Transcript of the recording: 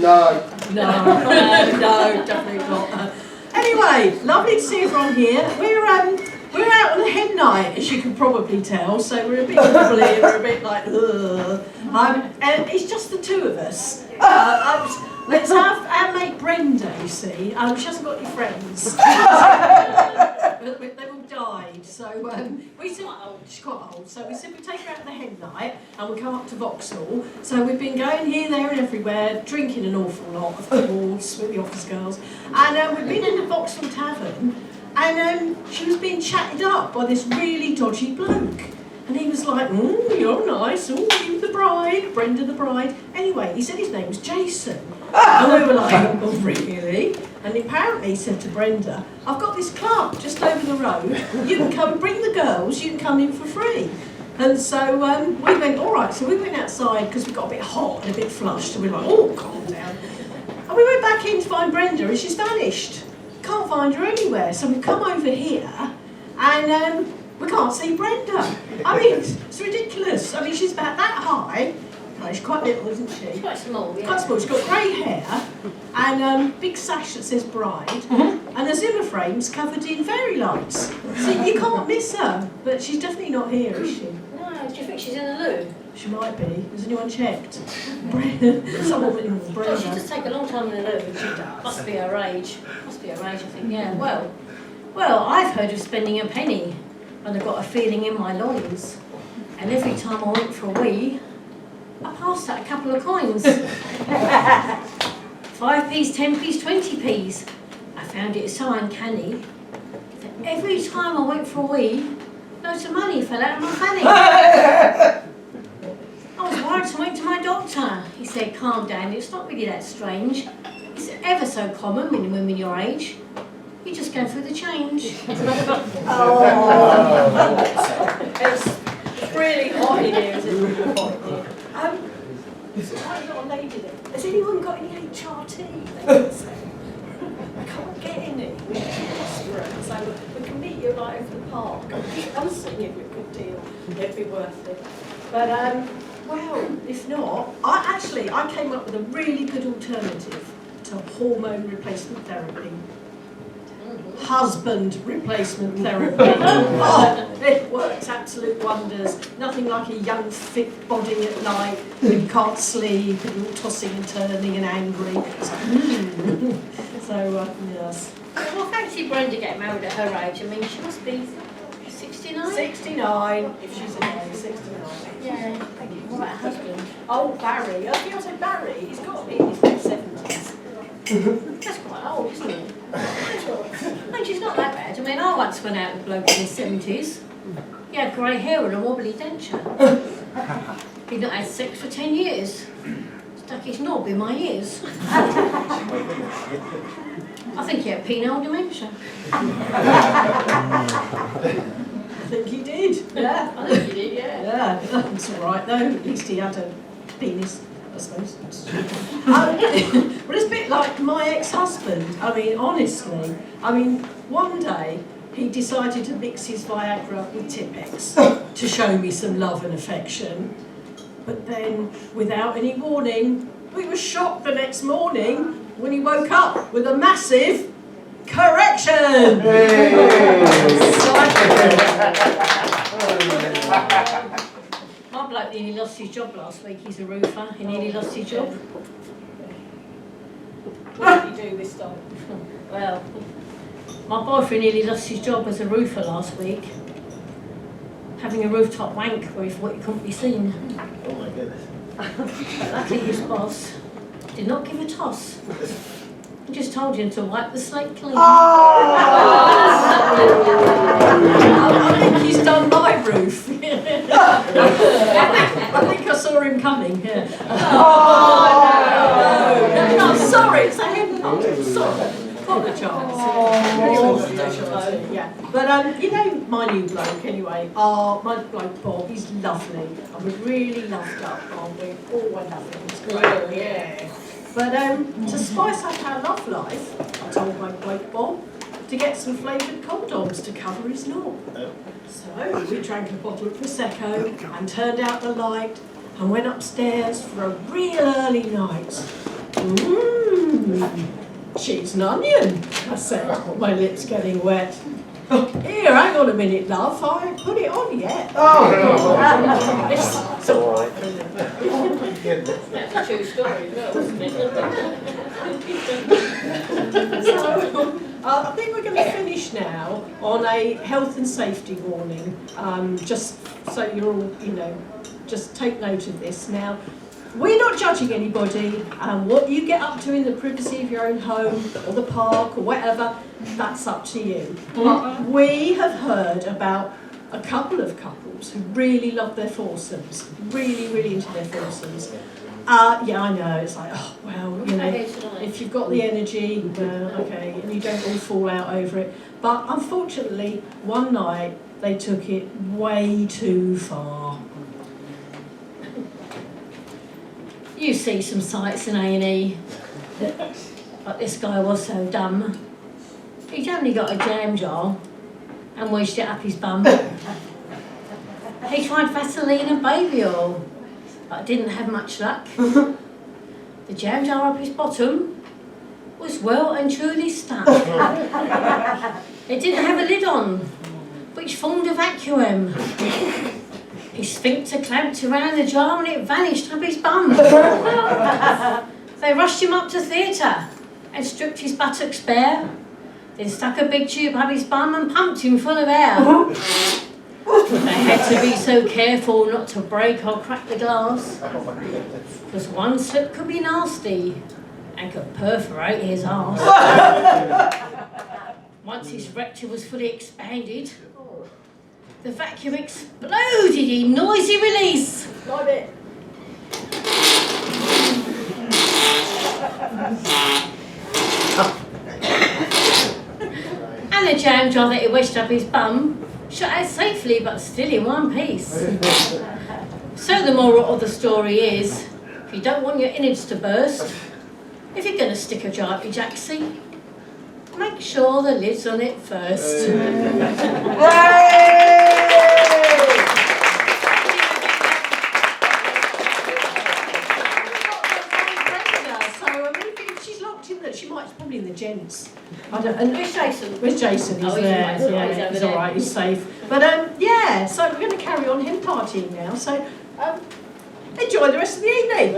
No. No, definitely not. Anyway, lovely to see everyone here. We're out on a hen night, as you can probably tell, so we're a bit wobbly, we're a bit like, ugh. And it's just the two of us. Let's have our mate Brenda, you see. She hasn't got any friends. They've all died, so we said, she's quite old, so we said we'd take her out on the hen night and we'll come up to Vauxhall. So we've been going here, there and everywhere, drinking an awful lot, of course, with the office girls. And we've been in the Vauxhall Tavern, and she was being chatted up by this really dodgy bloke. And he was like, you're nice, you the bride, Brenda the bride. Anyway, he said his name was Jason. And we were like, oh really? And apparently he said to Brenda, I've got this club just over the road, you can come, bring the girls, you can come in for free. And so we went, all right, so we went outside because we got a bit hot and a bit flushed, and we were like, oh, calm down. And we went back in to find Brenda, and she's vanished. Can't find her anywhere, so we've come over here, and we can't see Brenda. I mean, it's ridiculous. I mean, she's about that high. Oh, she's quite little, isn't she? She's quite small, yeah. Quite small. She's got grey hair and big sash that says bride, and her Zimmer frame's covered in fairy lights. So you can't miss her, but she's definitely not here, is she? No, do you think she's in the loo? She might be. Has anyone checked? Someone in the Oh, she does take a long time in the loo. She does. Must be her age. Must be her age, I think, yeah. Well, I've heard of spending a penny, and I've got a feeling in my loins. And every time I went for a wee, I passed out a couple of coins. 5p's, 10p's, 20p's. I found it so uncanny that every time I went for a wee, loads of money fell out of my fanny. I was worried, so I went to my doctor. He said, calm down, it's not really that strange. It's ever so common when women your age. You're just going through the change. It's really hot in here, is it? Really hot in here. I've got a lady there. Has anyone got any HRT? I can't get any. We're desperate, so we can meet you right over the park. I'm singing a good deal. It'd be worth it. But well, if not, I came up with a really good alternative to hormone replacement therapy. Husband replacement therapy. Oh, it works absolute wonders. Nothing like a young, fit body at night when you can't sleep and you're tossing and turning and angry. So, yes. Well, fancy Brenda getting married at her age. I mean, she must be 69? 69, if she's an age, 69. Yeah. What about her husband? Oh, Barry. I think I said Barry. He's got to be in his mid-70s. That's quite old, isn't it? No, she's not that bad. I mean, I once went out with a bloke in his 70s. He had grey hair and a wobbly denture. He'd not had sex for 10 years. Stuck his knob in my ears. I think he had penile dementia. I think he did. Yeah, I think he did, yeah. Yeah, that's all right though. At least he had a penis, I suppose. But it's a bit like my ex-husband. I mean, honestly. I mean, one day he decided to mix his Viagra with Tipex to show me some love and affection. But then, without any warning, we were shocked the next morning when he woke up with a massive correction. My bloke nearly lost his job last week. He's a roofer. He nearly lost his job. What did he do this time? Well, my boyfriend nearly lost his job as a roofer last week. Having a rooftop wank where he thought he couldn't be seen. Oh my goodness. But luckily his boss did not give a toss. He just told him to wipe the slate clean. I think he's done my roof. I think I saw him coming. Yeah. No, sorry, it's a head nod. Sorry. Apologise. Yeah. But you know my new bloke anyway. My bloke Bob, he's lovely, and we're really loved up, aren't we? Oh, I love him. He's great. Yeah. But to spice up our love life, I told my bloke Bob to get some flavoured condoms to cover his knob. So we drank a bottle of Prosecco and turned out the light and went upstairs for a real early night. Cheese and onion, I said, my lips getting wet. Here, hang on a minute, love, I haven't put it on yet. It's all right. That's a true story, wasn't it? So, I think we're going to finish now on a health and safety warning, just so you're all, just take note of this. Now, we're not judging anybody, what you get up to in the privacy of your own home, or the park, or whatever, that's up to you. But we have heard about a couple of couples who really love their foursomes, really, really into their foursomes. Yeah, I know, it's like, oh, well, if you've got the energy, well, okay, and you don't all fall out over it. But unfortunately, one night, they took it way too far. You see some sights in A&E, but this guy was so dumb. He'd only got a jam jar and wedged it up his bum. He tried Vaseline and baby oil, but didn't have much luck. The jam jar up his bottom was well and truly stuck. It didn't have a lid on, which formed a vacuum. His sphincter clamped around the jar and it vanished up his bum. They rushed him up to theatre and stripped his buttocks bare, then stuck a big tube up his bum and pumped him full of air. They had to be so careful not to break or crack the glass, because one slip could be nasty and could perforate his arse. Once his rectum was fully expanded, the vacuum exploded in noisy release. Like it. And the jam jar that he wedged up his bum shot out safely but still in one piece. So the moral of the story is, if you don't want your innards to burst, if you're going to stick a jar up your jacksie, make sure the lid's on it first. She might, probably in the gents. I don't, and Where's Jason? where's Jason? He's there. He's Yeah, he's all right. He's safe. But yeah. So we're going to carry on him partying now. So enjoy the rest of the evening.